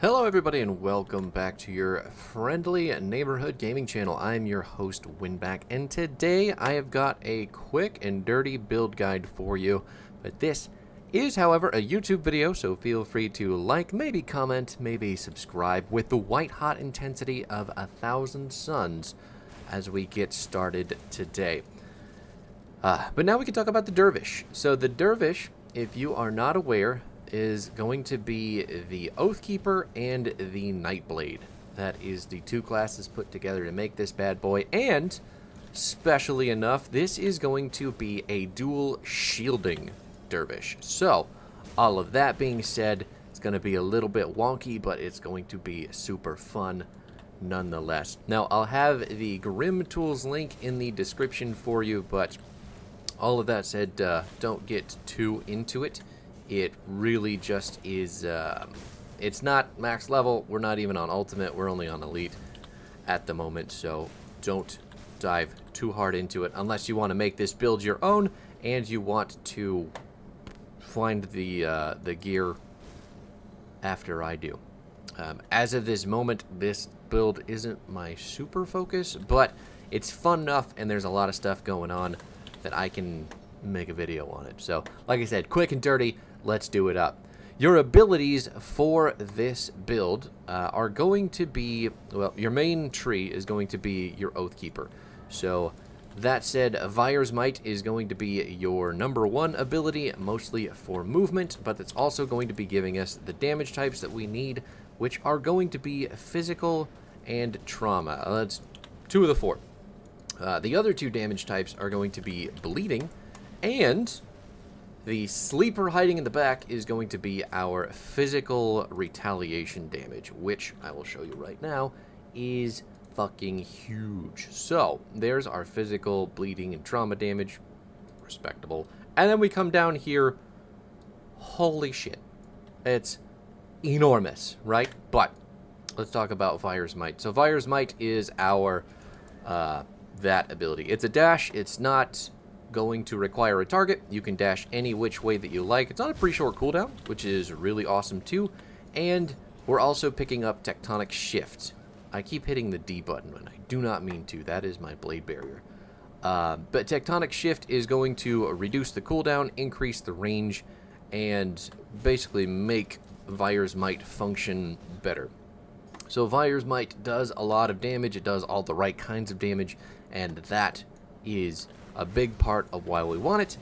Hello everybody and welcome back to your friendly neighborhood gaming channel. I'm your host Winback, and today I have got a quick and dirty build guide for you. But this is, however, a YouTube video, so feel free to like, maybe comment, maybe subscribe with the white hot intensity of 1,000 suns as we get started today. But now we can talk about the Dervish. So the Dervish, if you are not aware, is going to be the Oathkeeper and the Nightblade. That is the two classes put together to make this bad boy, and specially enough, this is going to be a dual shielding Dervish. So, all of that being said, it's going to be a little bit wonky, but it's going to be super fun nonetheless. Now, I'll have the Grim Tools link in the description for you, but all of that said, don't get too into it. It really just is, it's not max level. We're not even on ultimate. We're only on elite at the moment, so don't dive too hard into it unless you want to make this build your own and you want to find the gear after I do. As of this moment, this build isn't my super focus, but it's fun enough and there's a lot of stuff going on that I can make a video on it. So, like I said, quick and dirty. Let's do it up. Your abilities for this build are going to be, well, your main tree is going to be your Oathkeeper. So, that said, Vire's Might is going to be your #1 ability, mostly for movement, but it's also going to be giving us the damage types that we need, which are going to be physical and trauma. That's 2 of the 4. The other 2 damage types are going to be bleeding, and the sleeper hiding in the back is going to be our physical retaliation damage, which I will show you right now is fucking huge. So, there's our physical, bleeding, and trauma damage. Respectable. And then we come down here. Holy shit. It's enormous, right? But let's talk about Vire's Might. So, Vire's Might is our that ability. It's a dash. It's not going to require a target. You can dash any which way that you like. It's on a pretty short cooldown, which is really awesome too. And we're also picking up Tectonic Shift. I keep hitting the D button when I do not mean to. That is my blade barrier. But Tectonic Shift is going to reduce the cooldown, increase the range, and basically make Vire's Might function better. So Vire's Might does a lot of damage. It does all the right kinds of damage, and that is a big part of why we want it.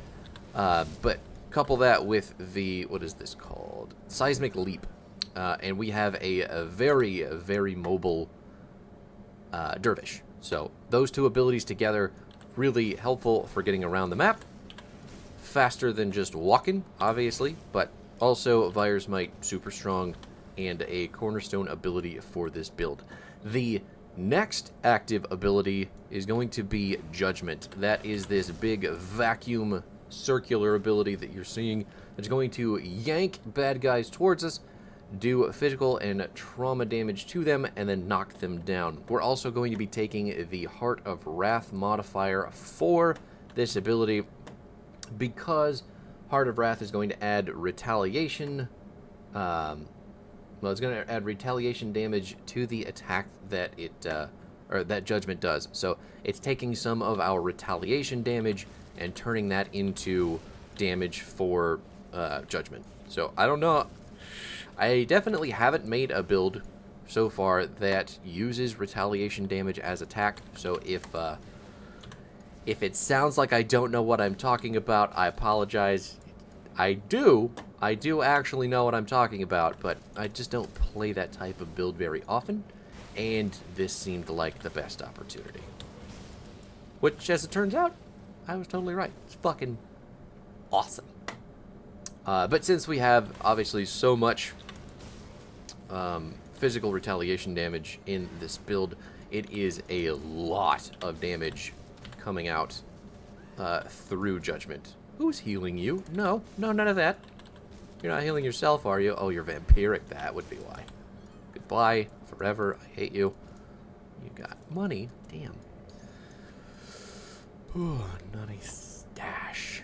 But couple that with the, what is this called? Seismic Leap. And we have a very, very mobile Dervish. So those 2 abilities together, really helpful for getting around the map. Faster than just walking, obviously, but also Vire's Might, super strong, and a cornerstone ability for this build. The next active ability is going to be Judgment. That is this big vacuum circular ability that you're seeing. It's going to yank bad guys towards us, do physical and trauma damage to them, and then knock them down. We're also going to be taking the Heart of Wrath modifier for this ability because Heart of Wrath is going to add retaliation. Well, it's going to add retaliation damage to the attack that it, or that Judgment does. So it's taking some of our retaliation damage and turning that into damage for Judgment. So I don't know. I definitely haven't made a build so far that uses retaliation damage as attack. So if it sounds like I don't know what I'm talking about, I apologize. I do actually know what I'm talking about, but I just don't play that type of build very often, and this seemed like the best opportunity. Which, as it turns out, I was totally right. It's fucking awesome. But since we have, obviously, so much physical retaliation damage in this build, it is a lot of damage coming out through Judgment. Who's healing you? No, none of that. You're not healing yourself, are you? Oh, you're vampiric. That would be why. Goodbye, forever. I hate you. You got money. Damn. Ooh, nutty stash.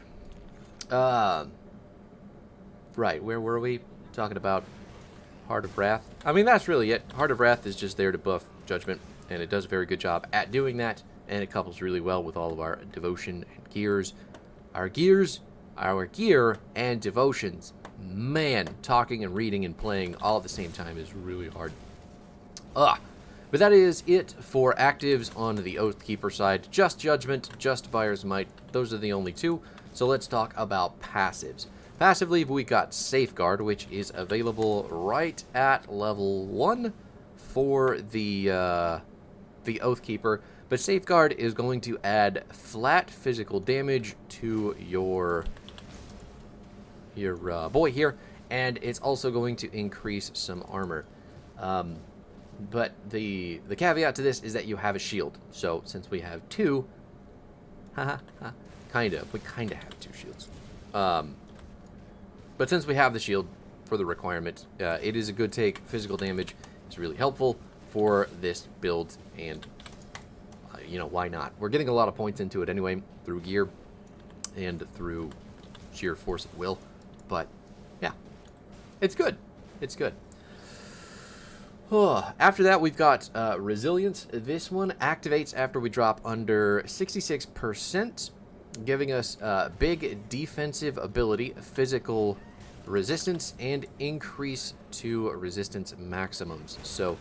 Right, where were we? Talking about Heart of Wrath. I mean, that's really it. Heart of Wrath is just there to buff Judgment, and it does a very good job at doing that, and it couples really well with all of our devotion and gears. Our gear and devotions. Man, talking and reading and playing all at the same time is really hard. But that is it for actives on the Oathkeeper side. Just Judgment, just Fire's Might. Those are the only two. So let's talk about passives. Passively, we got Safeguard, which is available right at level 1 for the Oathkeeper. But Safeguard is going to add flat physical damage to your boy here, and it's also going to increase some armor. But the caveat to this is that you have a shield. So since we have two, we kind of have two shields. But since we have the shield for the requirement, it is a good take. Physical damage is really helpful for this build, and you know, why not? We're getting a lot of points into it anyway through gear and through sheer force of will. But yeah, it's good. It's good. After that, we've got Resilience. This one activates after we drop under 66%, giving us big defensive ability, physical resistance, and increase to resistance maximums. So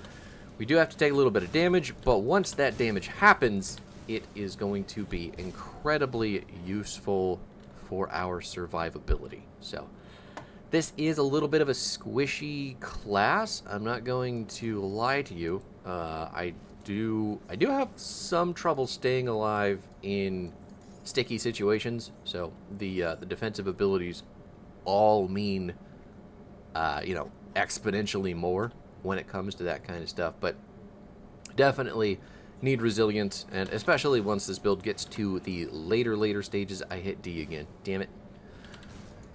we do have to take a little bit of damage, but once that damage happens, it is going to be incredibly useful for our survivability. So this is a little bit of a squishy class. I'm not going to lie to you. I do have some trouble staying alive in sticky situations. So the defensive abilities all mean, you know, exponentially more when it comes to that kind of stuff. But definitely need resilience, and especially once this build gets to the later stages. I hit D again. Damn it.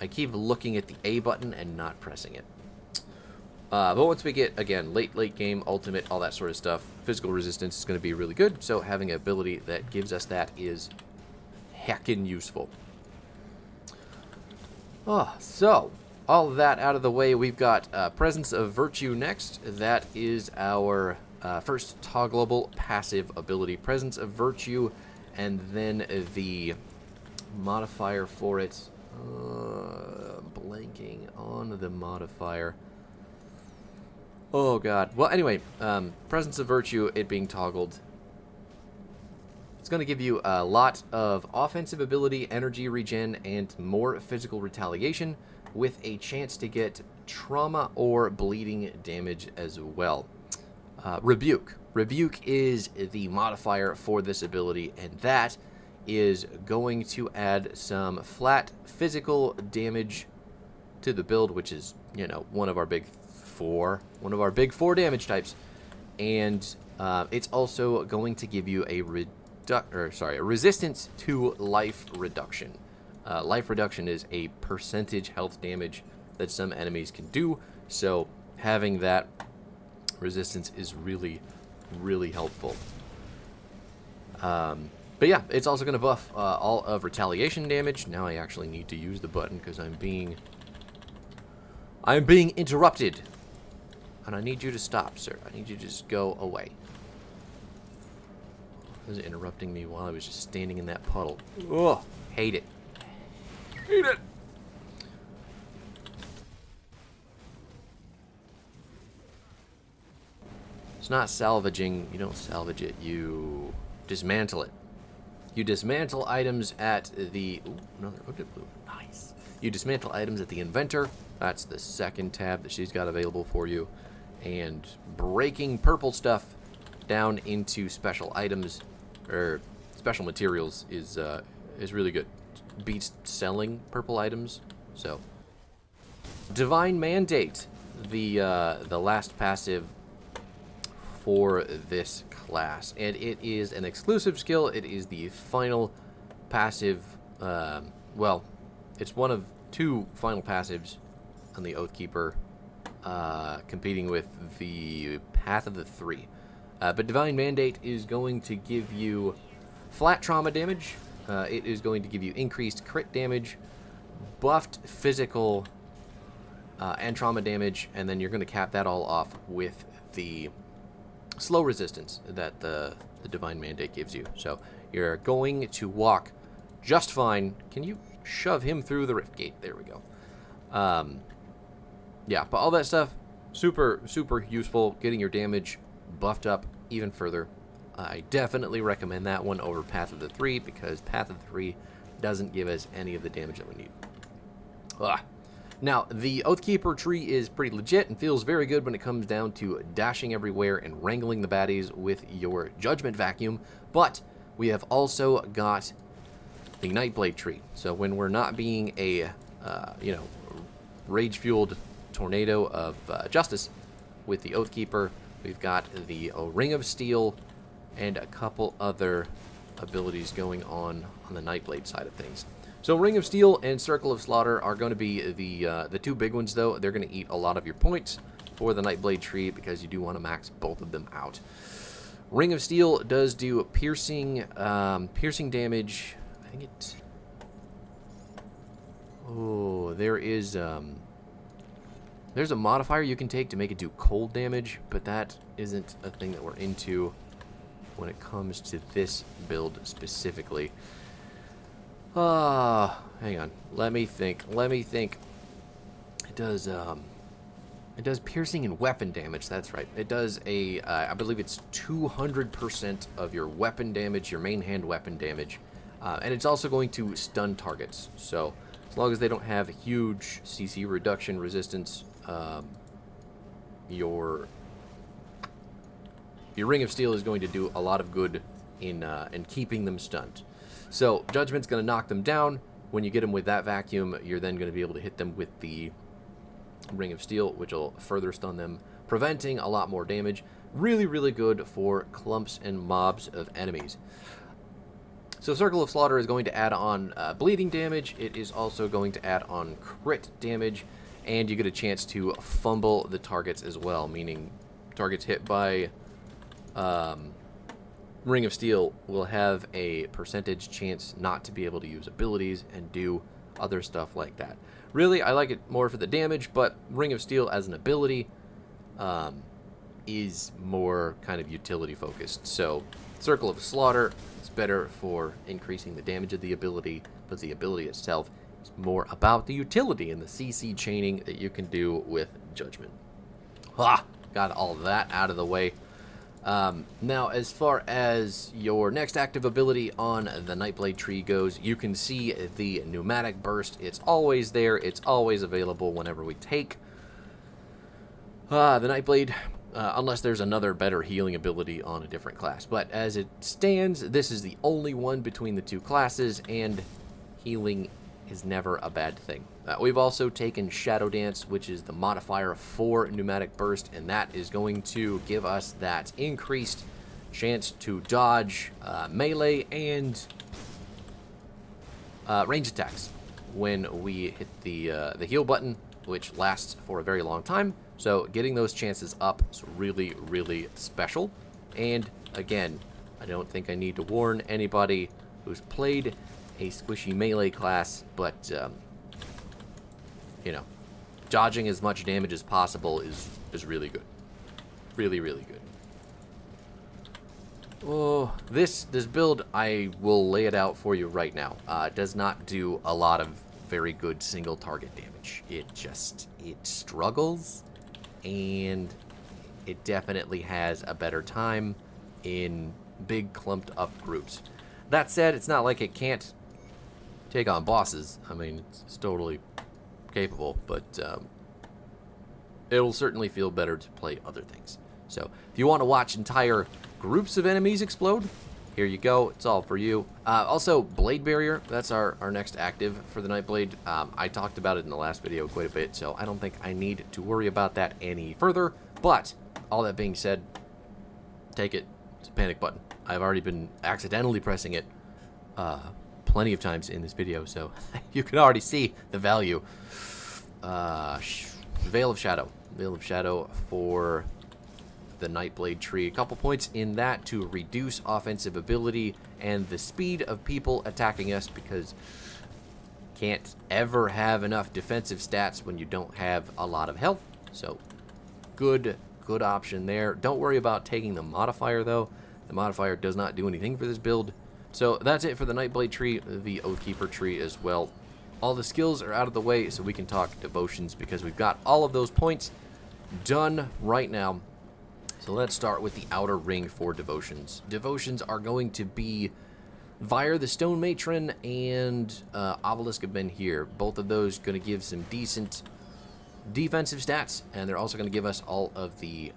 I keep looking at the A button and not pressing it. But once we get, again, late game, ultimate, all that sort of stuff, physical resistance is going to be really good. So having an ability that gives us that is heckin' useful. So all of that out of the way, we've got Presence of Virtue next. That is our first toggleable passive ability, Presence of Virtue, and then the modifier for it. Blanking on the modifier. Oh god. Well, anyway, Presence of Virtue, it being toggled, it's going to give you a lot of offensive ability, energy regen, and more physical retaliation, with a chance to get trauma or bleeding damage as well. Rebuke. Rebuke is the modifier for this ability, and that is going to add some flat physical damage to the build, which is, you know, one of our big four damage types. And it's also going to give you a resistance to life reduction. Life reduction is a percentage health damage that some enemies can do, so having that resistance is really, really helpful. But yeah, it's also going to buff all of retaliation damage. Now I actually need to use the button because I'm being interrupted. And I need you to stop, sir. I need you to just go away. This is interrupting me while I was just standing in that puddle. Ugh, hate it. Hate it. It's not salvaging. You don't salvage it. You dismantle it. You dismantle items at the... Ooh, another hooded blue. Nice. You dismantle items at the inventor. That's the second tab that she's got available for you. And breaking purple stuff down into special items, or special materials, is really good. Beats selling purple items. So, Divine Mandate, the last passive for this class, and it is an exclusive skill. It is the final passive. Well, it's one of two final passives on the Oathkeeper, competing with the Path of the Three. But Divine Mandate is going to give you flat trauma damage. It is going to give you increased crit damage, buffed physical and trauma damage, and then you're going to cap that all off with the slow resistance that the Divine Mandate gives you. So you're going to walk just fine. Can you shove him through the rift gate? There we go. Yeah, but all that stuff, super useful, getting your damage buffed up even further. I definitely recommend that one over Path of the Three, because Path of the Three doesn't give us any of the damage that we need. Now, the Oathkeeper tree is pretty legit and feels very good when it comes down to dashing everywhere and wrangling the baddies with your Judgment Vacuum, but we have also got the Nightblade tree. So when we're not being a, rage-fueled tornado of justice with the Oathkeeper, we've got the Ring of Steel and a couple other abilities going on the Nightblade side of things. So Ring of Steel and Circle of Slaughter are going to be the two big ones, though. They're going to eat a lot of your points for the Nightblade tree because you do want to max both of them out. Ring of Steel does do piercing damage. I think it... Oh, there's a modifier you can take to make it do cold damage, but that isn't a thing that we're into when it comes to this build specifically. Hang on. Let me think. It does piercing and weapon damage. That's right. It does I believe it's 200% of your weapon damage, your main hand weapon damage. And it's also going to stun targets. So as long as they don't have huge CC reduction resistance, your Ring of Steel is going to do a lot of good in keeping them stunned. So Judgment's going to knock them down. When you get them with that vacuum, you're then going to be able to hit them with the Ring of Steel, which will further stun them, preventing a lot more damage. Really good for clumps and mobs of enemies. So Circle of Slaughter is going to add on bleeding damage. It is also going to add on crit damage, and you get a chance to fumble the targets as well, meaning targets hit by Ring of Steel will have a percentage chance not to be able to use abilities and do other stuff like that. Really, I like it more for the damage, but Ring of Steel as an ability is more kind of utility focused. So Circle of Slaughter is better for increasing the damage of the ability, but the ability itself is more about the utility and the CC chaining that you can do with Judgment. Got all of that out of the way. Now, as far as your next active ability on the Nightblade tree goes, you can see the Pneumatic Burst. It's always there. It's always available whenever we take the Nightblade, unless there's another better healing ability on a different class. But as it stands, this is the only one between the two classes, and healing is never a bad thing. We've also taken Shadow Dance, which is the modifier for Pneumatic Burst, and that is going to give us that increased chance to dodge melee and range attacks when we hit the heal button, which lasts for a very long time. So getting those chances up is really special. And again, I don't think I need to warn anybody who's played a squishy melee class, but dodging as much damage as possible is really good. Really good. Oh, this build, I will lay it out for you right now. Does not do a lot of very good single target damage. It struggles, and it definitely has a better time in big clumped up groups. That said, it's not like it can't take on bosses. I mean, it's totally capable, but it'll certainly feel better to play other things. So if you want to watch entire groups of enemies explode, here you go. It's all for you. Also, Blade Barrier, that's our next active for the Nightblade. I talked about it in the last video quite a bit, so I don't think I need to worry about that any further. But all that being said, take it. It's a panic button. I've already been accidentally pressing it plenty of times in this video, so you can already see the value. Veil of Shadow for the Nightblade tree. A couple points in that to reduce offensive ability and the speed of people attacking us, because can't ever have enough defensive stats when you don't have a lot of health. So good option there. Don't worry about taking the modifier though. The modifier does not do anything for this build. So that's it for the Nightblade tree, the Oathkeeper tree as well. All the skills are out of the way, so we can talk devotions because we've got all of those points done right now. So let's start with the outer ring for devotions. Devotions are going to be Vire the Stone Matron and Obelisk of Ben here. Both of those going to give some decent defensive stats, and they're also going to give us all of the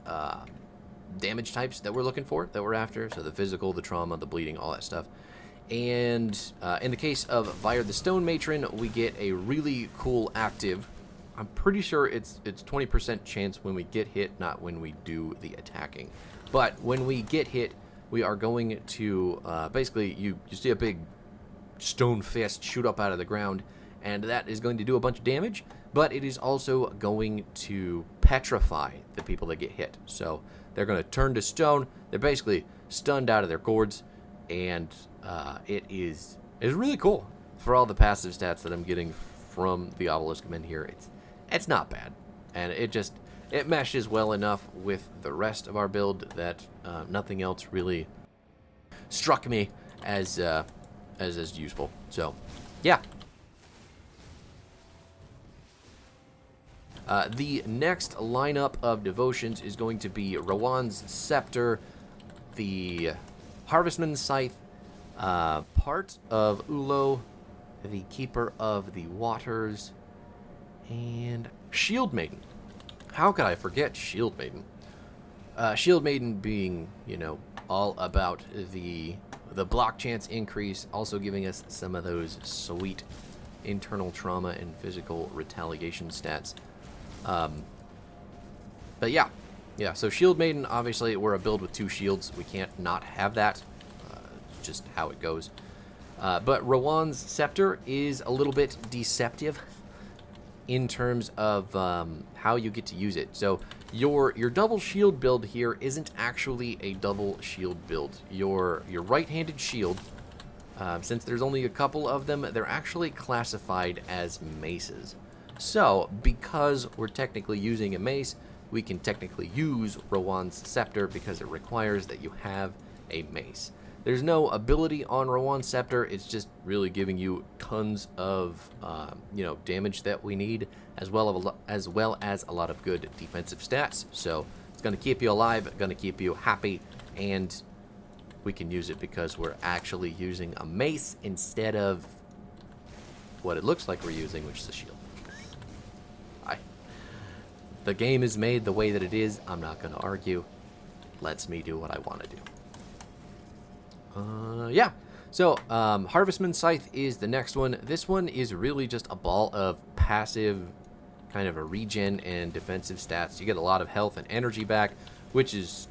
damage types that we're looking for, that we're after. So the physical, the trauma, the bleeding, all that stuff. And in the case of Vire the Stone Matron, we get a really cool active. I'm pretty sure it's 20% chance when we get hit, not when we do the attacking. But when we get hit, we are going to basically you see a big stone fist shoot up out of the ground, and that is going to do a bunch of damage. But it is also going to petrify the people that get hit. So they're going to turn to stone. They're basically stunned out of their gourds, and it is really cool for all the passive stats that I'm getting from the Obelisk Men here. It's not bad, and it meshes well enough with the rest of our build that nothing else really struck me as useful. So yeah. The next lineup of devotions is going to be Rowan's Scepter, the Harvestman's Scythe, part of Ulo, the Keeper of the Waters, and Shield Maiden. How could I forget Shield Maiden? Shield Maiden being, all about the block chance increase, also giving us some of those sweet internal trauma and physical retaliation stats. But yeah, so Shield Maiden, obviously, we're a build with 2 shields. We can't not have that. Just how it goes. But Rowan's Scepter is a little bit deceptive in terms of how you get to use it. So your double shield build here isn't actually a double shield build. Your right-handed shield, since there's only a couple of them, they're actually classified as maces. So because we're technically using a mace, we can technically use Rowan's Scepter because it requires that you have a mace. There's no ability on Rowan's Scepter. It's just really giving you tons of, damage that we need, as well as a lot of good defensive stats. So it's going to keep you alive, going to keep you happy, and we can use it because we're actually using a mace instead of what it looks like we're using, which is a shield. The game is made the way that it is. I'm not going to argue. Lets me do what I want to do. Yeah. So, Harvestman's Scythe is the next one. This one is really just a ball of passive, kind of a regen and defensive stats. You get a lot of health and energy back, which is,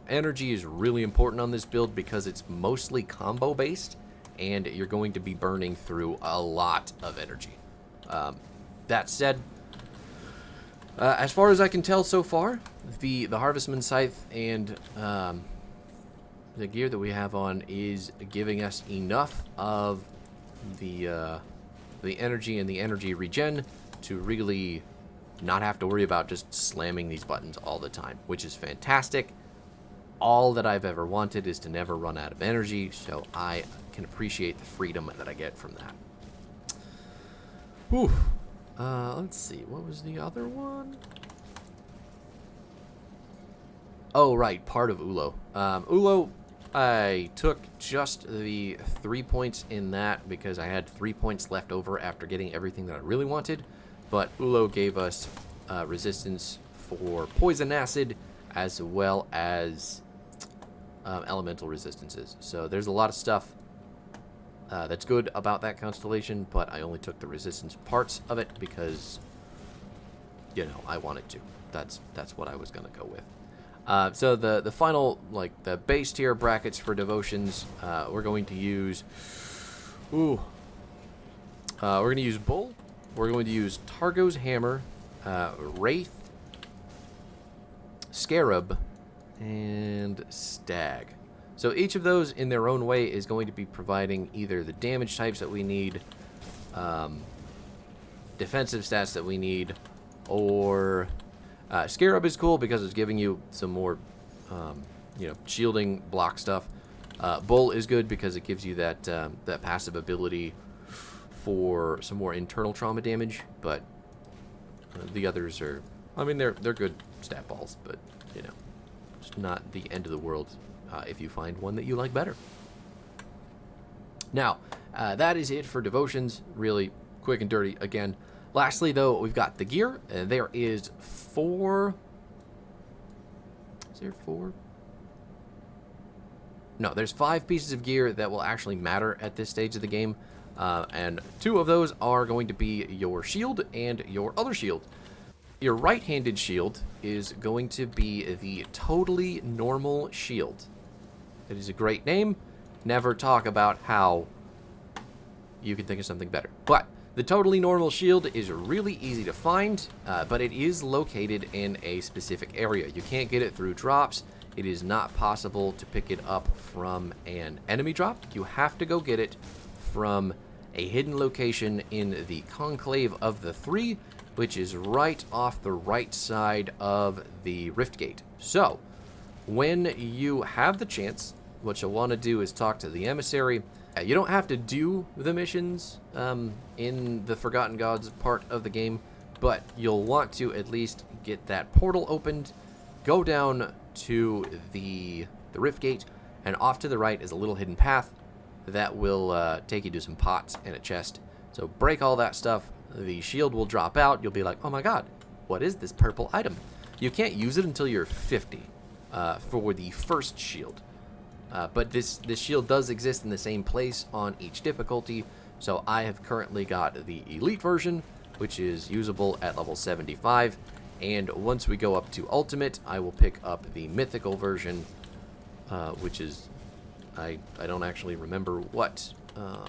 energy is really important on this build because it's mostly combo based, and you're going to be burning through a lot of energy. That said, as far as I can tell so far, the Harvestman's Scythe and the gear that we have on is giving us enough of the energy and the energy regen to really not have to worry about just slamming these buttons all the time, which is fantastic. All that I've ever wanted is to never run out of energy, so I can appreciate the freedom that I get from that. Whew. Let's see, what was the other one? Oh, right, part of Ulo. Ulo, I took just the 3 points in that because I had 3 points left over after getting everything that I really wanted. But Ulo gave us resistance for poison acid as well as elemental resistances. So there's a lot of stuff that's good about that constellation, but I only took the resistance parts of it because, I wanted to. That's what I was going to go with. So the final, the base tier brackets for devotions, we're going to use, we're going to use Bull, we're going to use Targo's Hammer, Wraith, Scarab, and Stag. So each of those in their own way is going to be providing either the damage types that we need, defensive stats that we need, or Scarab is cool because it's giving you some more, shielding block stuff. Bull is good because it gives you that that passive ability for some more internal trauma damage, but the others are, I mean, they're good stat balls, but it's not the end of the world if you find one that you like better. Now, that is it for devotions. Really quick and dirty again. Lastly, though, we've got the gear. There is 4. Is there 4? No, there's 5 pieces of gear that will actually matter at this stage of the game. And 2 of those are going to be your shield and your other shield. Your right-handed shield is going to be the totally normal shield. It is a great name. Never talk about how you can think of something better. But the totally normal shield is really easy to find, but it is located in a specific area. You can't get it through drops. It is not possible to pick it up from an enemy drop. You have to go get it from a hidden location in the Conclave of the Three, which is right off the right side of the Rift Gate. So, when you have the chance, what you'll want to do is talk to the emissary. You don't have to do the missions in the Forgotten Gods part of the game, but you'll want to at least get that portal opened, go down to the Rift Gate, and off to the right is a little hidden path that will take you to some pots and a chest. So break all that stuff, the shield will drop out, you'll be like, oh my god, what is this purple item? You can't use it until you're 50 for the first shield. But this shield does exist in the same place on each difficulty, so I have currently got the Elite version, which is usable at level 75, and once we go up to Ultimate, I will pick up the Mythical version, which is, I don't actually remember what, I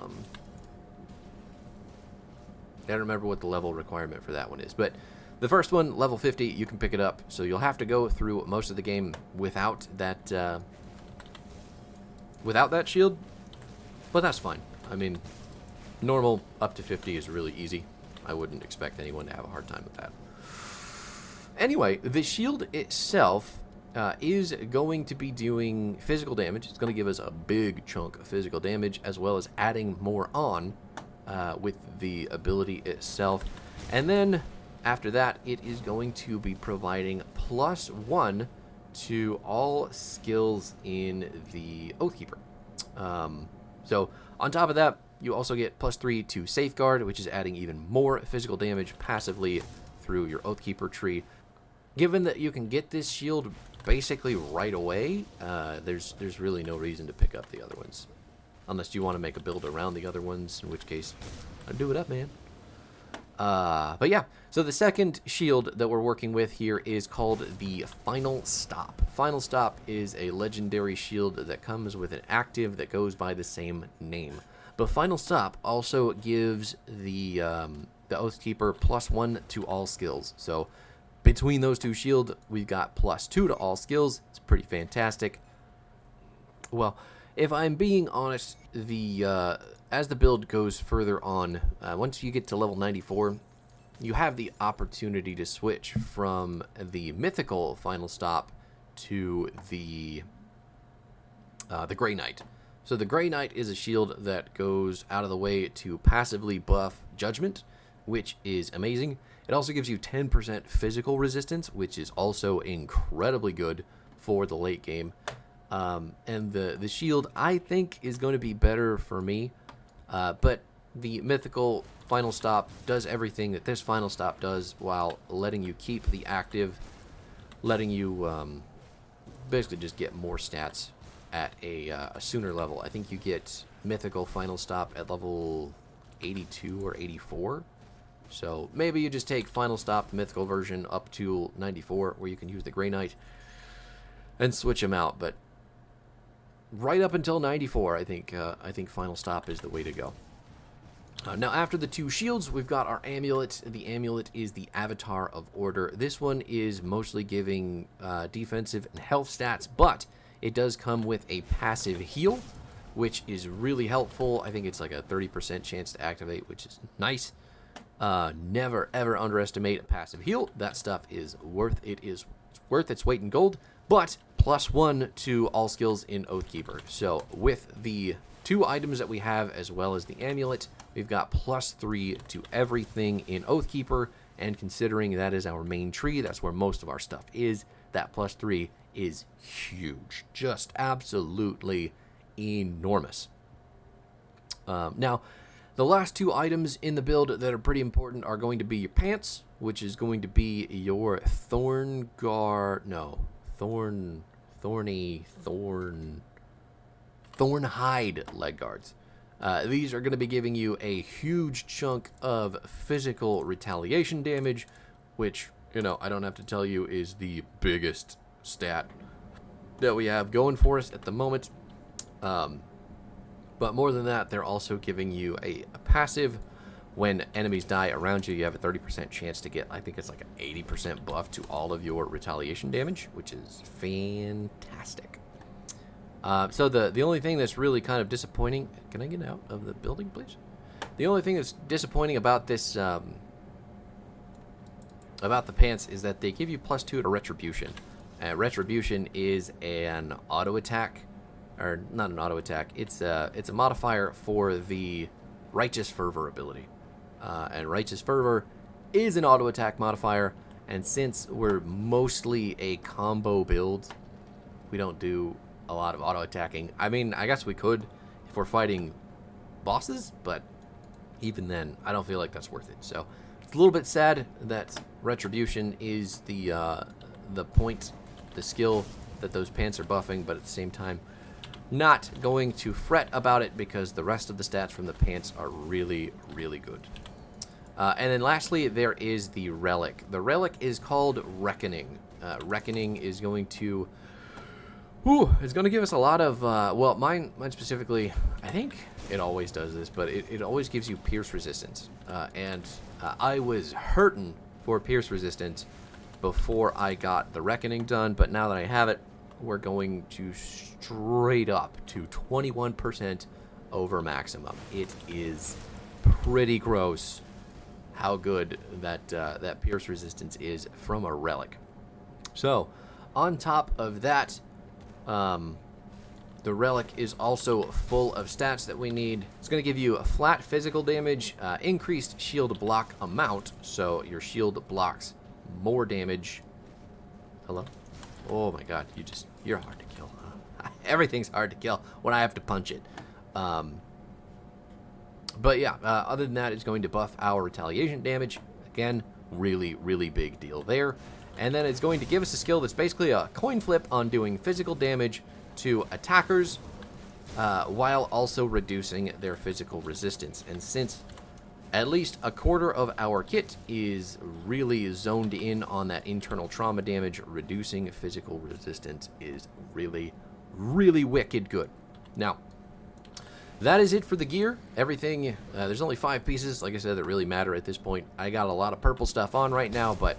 don't remember what the level requirement for that one is, but the first one, level 50, you can pick it up, so you'll have to go through most of the game without that shield, but that's fine. I mean, normal up to 50 is really easy. I wouldn't expect anyone to have a hard time with that. Anyway, the shield itself is going to be doing physical damage. It's going to give us a big chunk of physical damage, as well as adding more on with the ability itself. And then after that, it is going to be providing +1 to all skills in the Oathkeeper. So on top of that, you also get +3 to Safeguard, which is adding even more physical damage passively through your Oathkeeper tree. Given that you can get this shield basically right away, there's really no reason to pick up the other ones. Unless you want to make a build around the other ones, in which case, I'd do it up, man. But yeah, so the second shield that we're working with here is called the Final Stop. Final Stop is a legendary shield that comes with an active that goes by the same name. But Final Stop also gives the Oathkeeper +1 to all skills. So between those two shields, we've got +2 to all skills. It's pretty fantastic. Well, if I'm being honest, the as the build goes further on, once you get to level 94, you have the opportunity to switch from the mythical Final Stop to the Grey Knight. So the Grey Knight is a shield that goes out of the way to passively buff Judgment, which is amazing. It also gives you 10% physical resistance, which is also incredibly good for the late game. And the shield, I think, is going to be better for me. But the mythical Final Stop does everything that this Final Stop does while letting you keep the active, letting you basically just get more stats at a sooner level. I think you get mythical Final Stop at level 82 or 84. So maybe you just take Final Stop, the mythical version, up to 94, where you can use the Grey Knight and switch them out. But right up until 94, I think Final Stop is the way to go. Now, after the two shields, we've got our amulet. The amulet is the Avatar of Order. This one is mostly giving defensive and health stats, but it does come with a passive heal, which is really helpful. I think it's like a 30% chance to activate, which is nice. Never ever underestimate a passive heal. That stuff is worth its weight in gold. But +1 to all skills in Oathkeeper. So with the 2 items that we have, as well as the amulet, we've got +3 to everything in Oathkeeper. And considering that is our main tree, that's where most of our stuff is, that +3 is huge. Just absolutely enormous. Now, the last 2 items in the build that are pretty important are going to be your pants, which is going to be your Thornhide leg guards. These are going to be giving you a huge chunk of physical retaliation damage, which, you know, I don't have to tell you is the biggest stat that we have going for us at the moment. But more than that, they're also giving you a passive. When enemies die around you, you have a 30% chance to get, I think it's like an 80% buff to all of your retaliation damage, which is fantastic. So the only thing that's really kind of disappointing... Can I get out of the building, please? The only thing that's disappointing about this... about the pants is that they give you +2 to Retribution. Retribution is an auto attack, or not an auto attack. It's a modifier for the Righteous Fervor ability, and Righteous Fervor is an auto attack modifier. And since we're mostly a combo build, we don't do a lot of auto attacking. I mean, I guess we could if we're fighting bosses, but even then, I don't feel like that's worth it. So it's a little bit sad that Retribution is the point, the skill that those pants are buffing, but at the same time, not going to fret about it because the rest of the stats from the pants are really, really good. And then lastly, there is the relic. The relic is called Reckoning. Reckoning is going to... it's going to give us a lot of... well, mine specifically, I think it always does this, but it always gives you pierce resistance. And I was hurting for pierce resistance before I got the Reckoning done, but now that I have it, we're going to straight up to 21% over maximum. It is pretty gross how good that pierce resistance is from a relic. So, on top of that, the relic is also full of stats that we need. It's going to give you a flat physical damage, increased shield block amount, so your shield blocks more damage. Hello? Oh my god, you're hard to kill, huh? Everything's hard to kill when I have to punch it. But yeah, other than that, it's going to buff our retaliation damage. Again, really, really big deal there. And then it's going to give us a skill that's basically a coin flip on doing physical damage to attackers, while also reducing their physical resistance. And since at least a quarter of our kit is really zoned in on that internal trauma damage, reducing physical resistance is really, really wicked good. Now, that is it for the gear. Everything, there's only 5 pieces, like I said, that really matter at this point. I got a lot of purple stuff on right now, but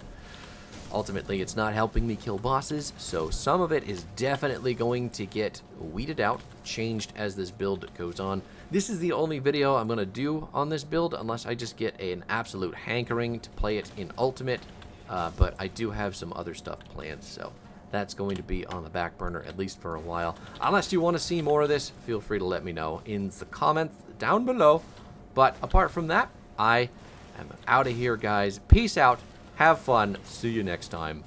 ultimately it's not helping me kill bosses, so some of it is definitely going to get weeded out, changed as this build goes on. This is the only video I'm going to do on this build, unless I just get an absolute hankering to play it in Ultimate, but I do have some other stuff planned, so that's going to be on the back burner, at least for a while. Unless you want to see more of this, feel free to let me know in the comments down below. But apart from that, I am out of here, guys. Peace out. Have fun. See you next time.